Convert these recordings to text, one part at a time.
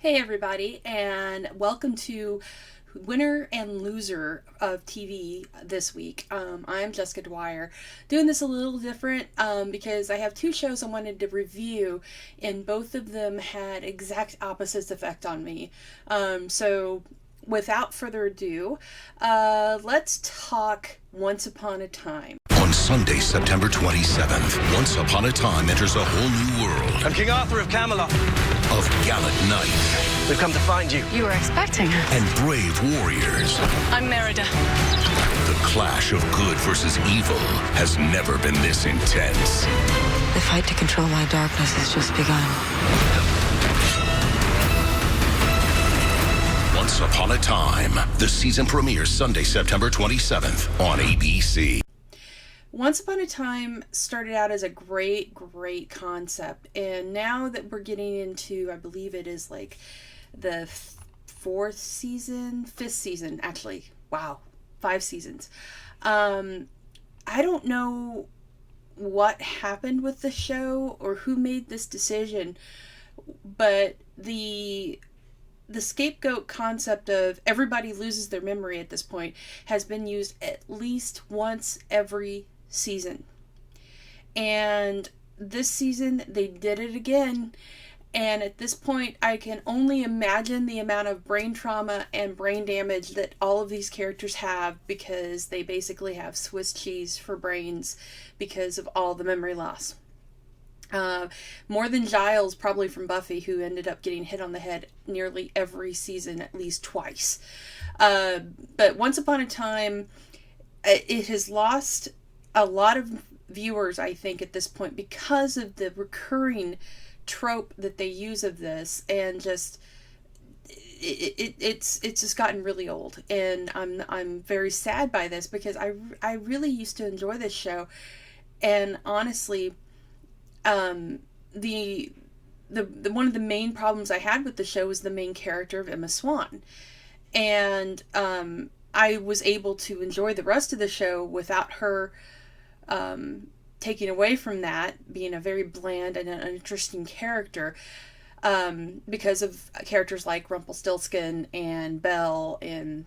Hey everybody, and welcome to Winner and Loser of TV this week. I'm Jessica Dwyer, doing this a little different because I have two shows I wanted to review, and both of them had exact opposites effect on me. So without further ado, let's talk Once Upon a Time. On Sunday, September 27th, Once Upon a Time enters a whole new world. I'm King Arthur of Camelot. Of gallant knights. We've come to find you. You were expecting us. And brave warriors. I'm Merida. The clash of good versus evil has never been this intense. The fight to control my darkness has just begun. Once Upon a Time. The season premieres Sunday, September 27th on ABC. Once Upon a Time started out as a great concept, and now that we're getting into, I believe it is like the fifth season, actually. Wow, 5 seasons. I don't know what happened with the show or who made this decision, but the scapegoat concept of everybody loses their memory at this point has been used at least once every season. And this season they did it again, and at this point I can only imagine the amount of brain trauma and brain damage that all of these characters have, because they basically have Swiss cheese for brains because of all the memory loss. More than Giles, probably from Buffy, who ended up getting hit on the head nearly every season at least twice. But Once Upon a Time, it has lost a lot of viewers, I think, at this point, because of the recurring trope that they use of this, and just it's just gotten really old, and I'm very sad by this, because I really used to enjoy this show, and honestly, the one of the main problems I had with the show was the main character of Emma Swan, and I was able to enjoy the rest of the show without her taking away from that, being a very bland and an uninteresting character, because of characters like Rumpelstiltskin and Belle, and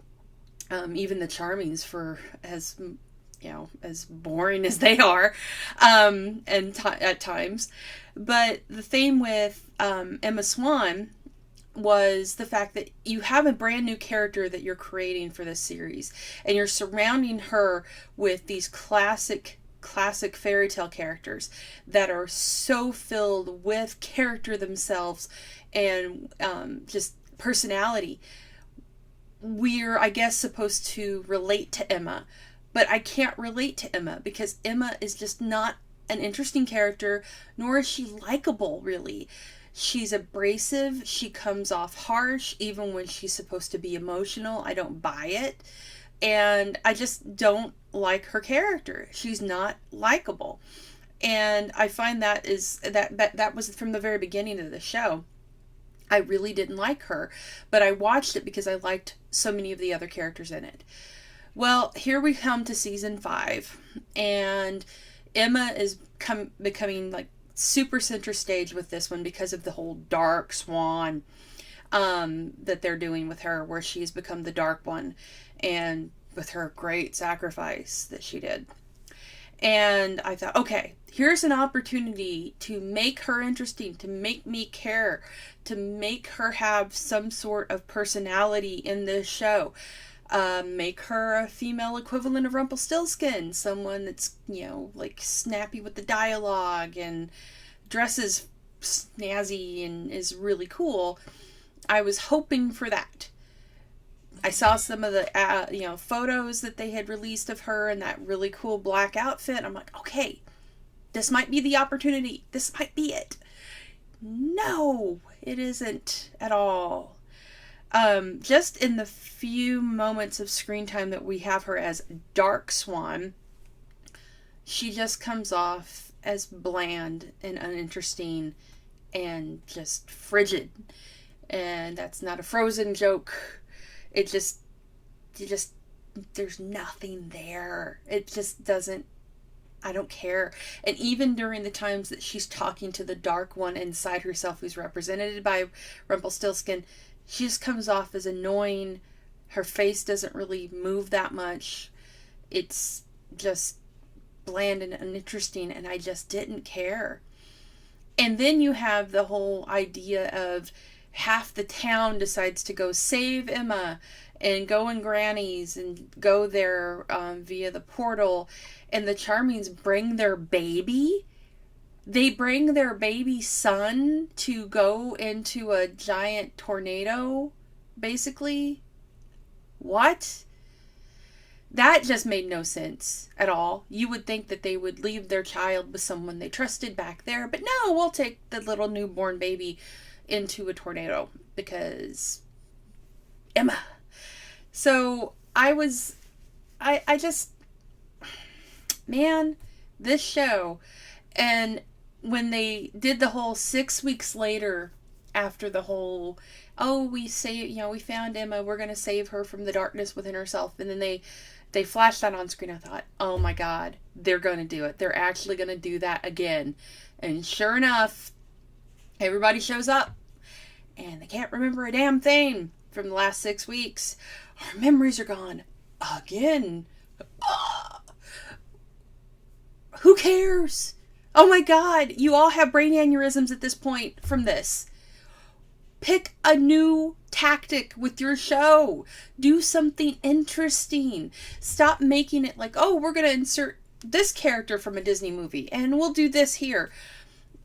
even the Charmings, for as boring as they are, at times. But the thing with Emma Swan was the fact that you have a brand new character that you're creating for this series, and you're surrounding her with these classic fairy tale characters that are so filled with character themselves and just personality. We're, I guess, supposed to relate to Emma, but I can't relate to Emma because Emma is just not an interesting character, nor is she likable, really. She's abrasive, she comes off harsh, even when she's supposed to be emotional. I don't buy it, and I just don't like her character. She's not likable, and I find that was from the very beginning of the show. I really didn't like her, but I watched it because I liked so many of the other characters in it. Well, here we come to season 5, and Emma is becoming like super center stage with this one because of the whole dark swan that they're doing with her, where she's become the dark one, and with her great sacrifice that she did. And I thought, okay, here's an opportunity to make her interesting, to make me care, to make her have some sort of personality in this show. Make her a female equivalent of Rumpelstiltskin, someone that's, like snappy with the dialogue and dresses snazzy and is really cool. I was hoping for that. I saw some of the photos that they had released of her in that really cool black outfit. I'm like, okay, this might be the opportunity. This might be it. No, it isn't at all. Just in the few moments of screen time that we have her as Dark Swan, she just comes off as bland and uninteresting and just frigid. And that's not a Frozen joke. There's nothing there. It just doesn't I don't care. And even during the times that she's talking to the dark one inside herself, who's represented by Rumpelstiltskin, she just comes off as annoying. Her face doesn't really move that much. It's just bland and uninteresting, and I just didn't care. And then you have the whole idea of half the town decides to go save Emma and go in Granny's and go there via the portal, and the Charmings bring their baby. They bring their baby son to go into a giant tornado, basically. What? That just made no sense at all. You would think that they would leave their child with someone they trusted back there, but no, we'll take the little newborn baby into a tornado because Emma. So I just, man, this show, and when they did the whole 6 weeks later after the whole, oh, we found Emma, we're going to save her from the darkness within herself, and then they flashed that on screen, I thought, oh my God, they're going to do it. They're actually going to do that again. And sure enough, everybody shows up, and they can't remember a damn thing from the last 6 weeks. Our memories are gone again. Who cares? Oh my God, you all have brain aneurysms at this point from this. Pick a new tactic with your show. Do something interesting. Stop making it like, oh, we're going to insert this character from a Disney movie and we'll do this here.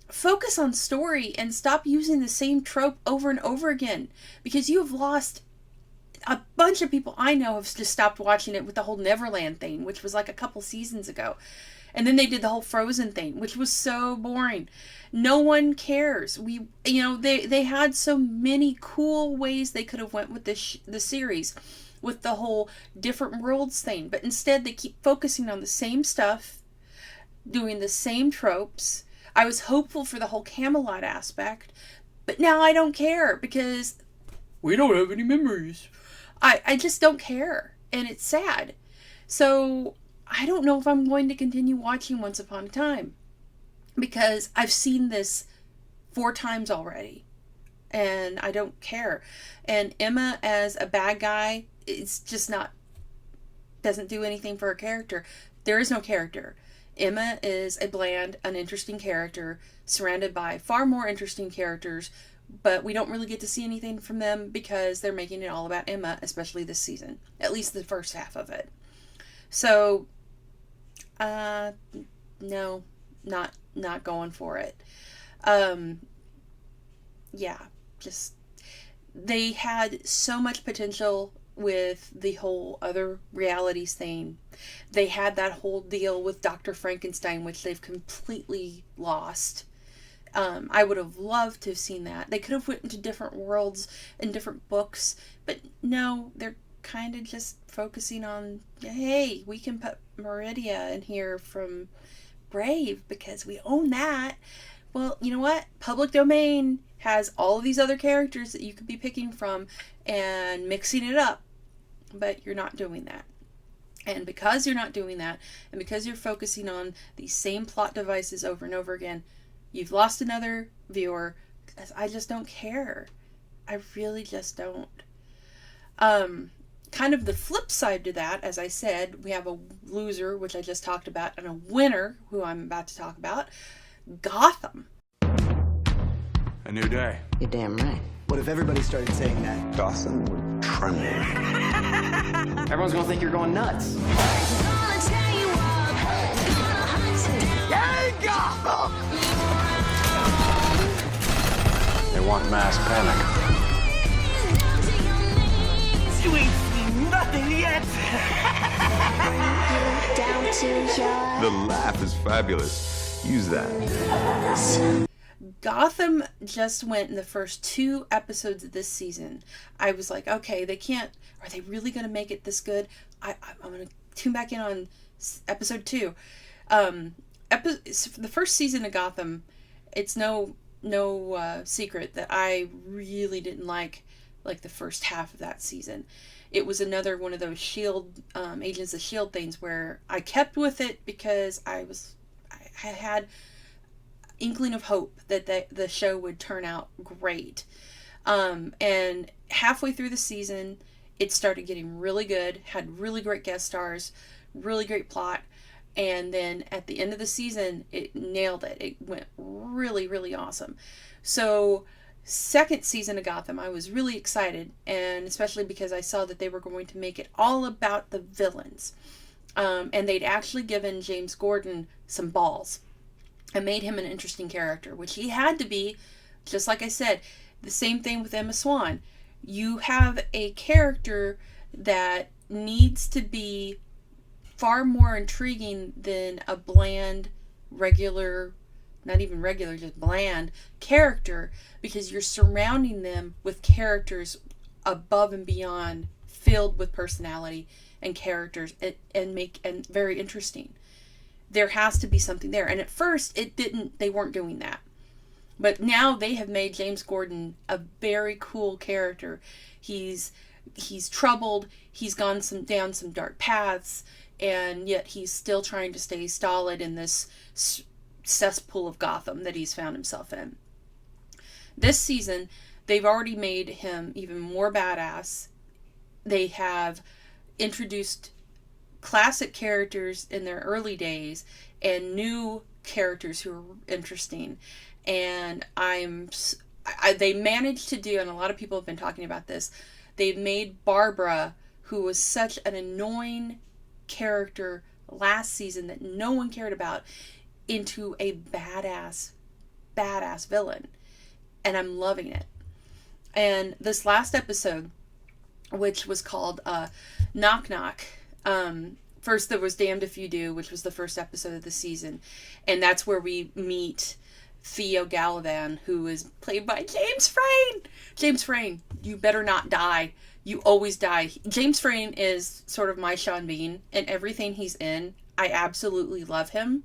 Focus on story and stop using the same trope over and over again, because you have lost a bunch of people I know have just stopped watching it with the whole Neverland thing, which was like a couple seasons ago. And then they did the whole Frozen thing, which was so boring. No one cares. They had so many cool ways they could have went with the series, with the whole different worlds thing. But instead, they keep focusing on the same stuff, doing the same tropes. I was hopeful for the whole Camelot aspect, but now I don't care because we don't have any memories. I just don't care, and it's sad. So I don't know if I'm going to continue watching Once Upon a Time, because I've seen this 4 times already, and I don't care. And Emma as a bad guy, it's just doesn't do anything for her character. There is no character. Emma is a bland, uninteresting character surrounded by far more interesting characters, but we don't really get to see anything from them because they're making it all about Emma, especially this season, at least the first half of it. So no, not going for it. Just they had so much potential with the whole other realities thing. They had that whole deal with Dr. Frankenstein, which they've completely lost. I would have loved to have seen that. They could have went into different worlds and different books, but no, they're kind of just focusing on, hey, we can put Meridia in here from Brave because we own that. Well, you know what? Public domain has all of these other characters that you could be picking from and mixing it up, but you're not doing that. And because you're not doing that, and because you're focusing on these same plot devices over and over again, you've lost another viewer. I just don't care. I really just don't. Kind of the flip side to that, as I said, we have a loser, which I just talked about, and a winner, who I'm about to talk about. Gotham. A new day. You're damn right. What if everybody started saying that? Gotham would tremble. Everyone's gonna think you're going nuts. Yay, Gotham! They want mass panic. You ain't seen nothing yet! The laugh is fabulous. Use that. Gotham just went in the first 2 episodes of this season. I was like, okay, are they really going to make it this good? I'm going to tune back in on episode 2. The first season of Gotham, it's no secret that I really didn't like like the first half of that season. It was another one of those Agents of Shield things where I kept with it because I had inkling of hope that the show would turn out great. And halfway through the season, it started getting really good, had really great guest stars, really great plot, and then at the end of the season, it nailed it. It went really, really awesome. So, second season of Gotham, I was really excited, and especially because I saw that they were going to make it all about the villains. And they'd actually given James Gordon some balls and made him an interesting character, which he had to be, just like I said. The same thing with Emma Swan. You have a character that needs to be far more intriguing than a bland, regular, not even regular, just bland character, because you're surrounding them with characters above and beyond, filled with personality and characters, and very interesting. There has to be something there. And at first they weren't doing that. But now they have made James Gordon a very cool character. He's troubled, he's gone down some dark paths, and yet he's still trying to stay stolid in this cesspool of Gotham that he's found himself in. This season, they've already made him even more badass. They have introduced classic characters in their early days and new characters who are interesting. And they managed to do, and a lot of people have been talking about this, they've made Barbara, who was such an annoying character last season that no one cared about, into a badass villain. And I'm loving it. And this last episode, which was called Knock Knock, first there was Damned If You Do, which was the first episode of the season. And that's where we meet Theo Gallivan, who is played by James Frain. James Frain, you better not die. You always die. James Frain is sort of my Sean Bean, and everything he's in, I absolutely love him.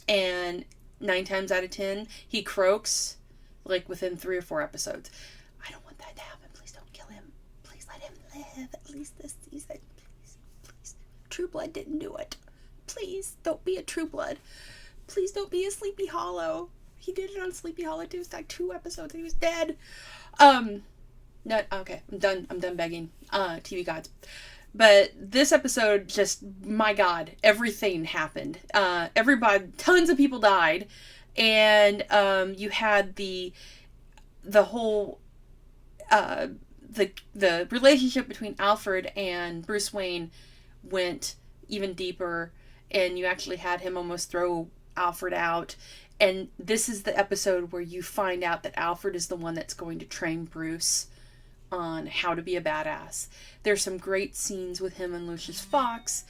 And 9 times out of 10, he croaks like within 3 or 4 episodes. I don't want that to happen. Please don't kill him. Please let him live at least this season. Please. True Blood didn't do it. Please don't be a True Blood. Please don't be a Sleepy Hollow. He did it on Sleepy Hollow too. It's like 2 episodes and he was dead. No, okay, I'm done begging, TV gods. But this episode, just, my God, everything happened. Tons of people died. And, you had the whole, the relationship between Alfred and Bruce Wayne went even deeper. And you actually had him almost throw Alfred out. And this is the episode where you find out that Alfred is the one that's going to train Bruce on how to be a badass. There's some great scenes with him and Lucius Fox.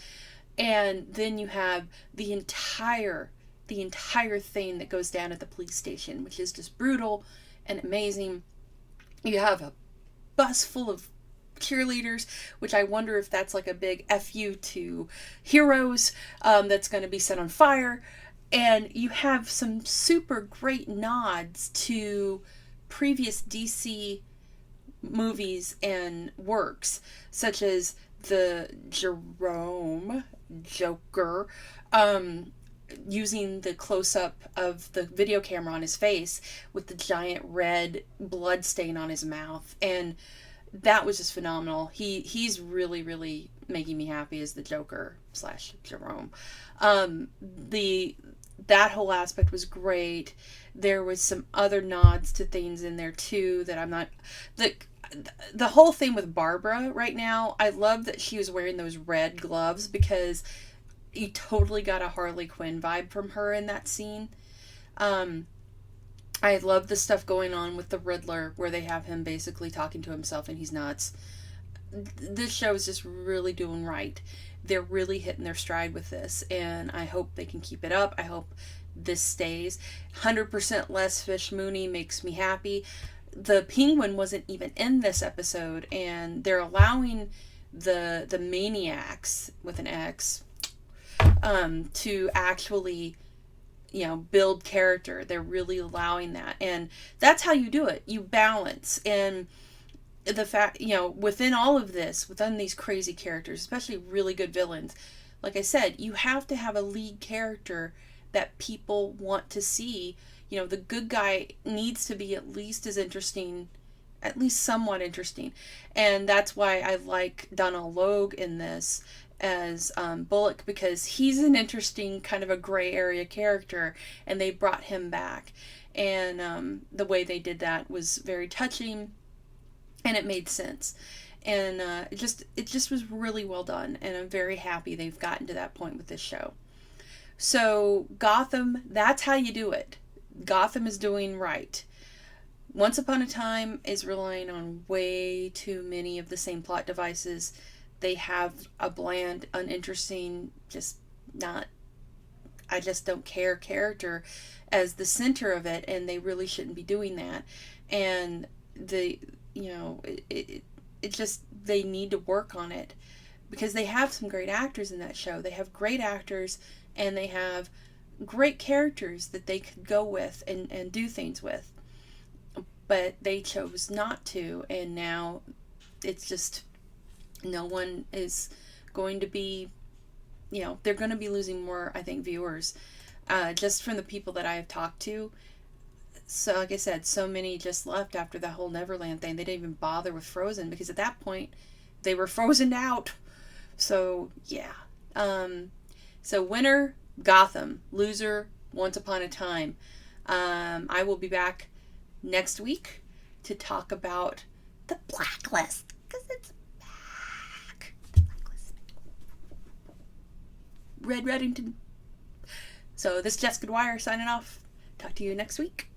And then you have the entire thing that goes down at the police station, which is just brutal and amazing. You have a bus full of cheerleaders, which I wonder if that's like a big FU to heroes that's going to be set on fire. And you have some super great nods to previous DC movies and works, such as the Jerome Joker, using the close-up of the video camera on his face with the giant red blood stain on his mouth. And that was just phenomenal. He's really, really making me happy as the Joker / Jerome. That whole aspect was great. There was some other nods to things in there too that I'm not... The whole thing with Barbara right now, I love that she was wearing those red gloves because you totally got a Harley Quinn vibe from her in that scene. I love the stuff going on with the Riddler where they have him basically talking to himself and he's nuts. This show is just really doing right. They're really hitting their stride with this, and I hope they can keep it up. I hope this stays. 100% less Fish Mooney makes me happy. The Penguin wasn't even in this episode, and they're allowing the Maniacs with an X to actually, build character. They're really allowing that, and that's how you do it. You balance, and the fact, within all of this, within these crazy characters, especially really good villains, like I said, you have to have a lead character that people want to see. The good guy needs to be at least as interesting, at least somewhat interesting. And that's why I like Donald Logue in this as Bullock, because he's an interesting kind of a gray area character, and they brought him back. And the way they did that was very touching, and it made sense. And it just was really well done, and I'm very happy they've gotten to that point with this show. So Gotham, that's how you do it. Gotham is doing right. Once Upon a Time is relying on way too many of the same plot devices. They have a bland, uninteresting, I just don't care character as the center of it, and they really shouldn't be doing that. And they need to work on it, because they have some great actors in that show. They have great actors, and they have great characters that they could go with and do things with. But they chose not to, and now it's just, no one is going to be, they're going to be losing more, I think, viewers, just from the people that I have talked to. So, like I said, so many just left after the whole Neverland thing. They didn't even bother with Frozen, because at that point, they were frozen out. So, yeah. So, winner, Gotham. Loser, Once Upon a Time. I will be back next week to talk about the Blacklist, because it's back. The Blacklist. Red Reddington. So, this is Jessica Dwyer signing off. Talk to you next week.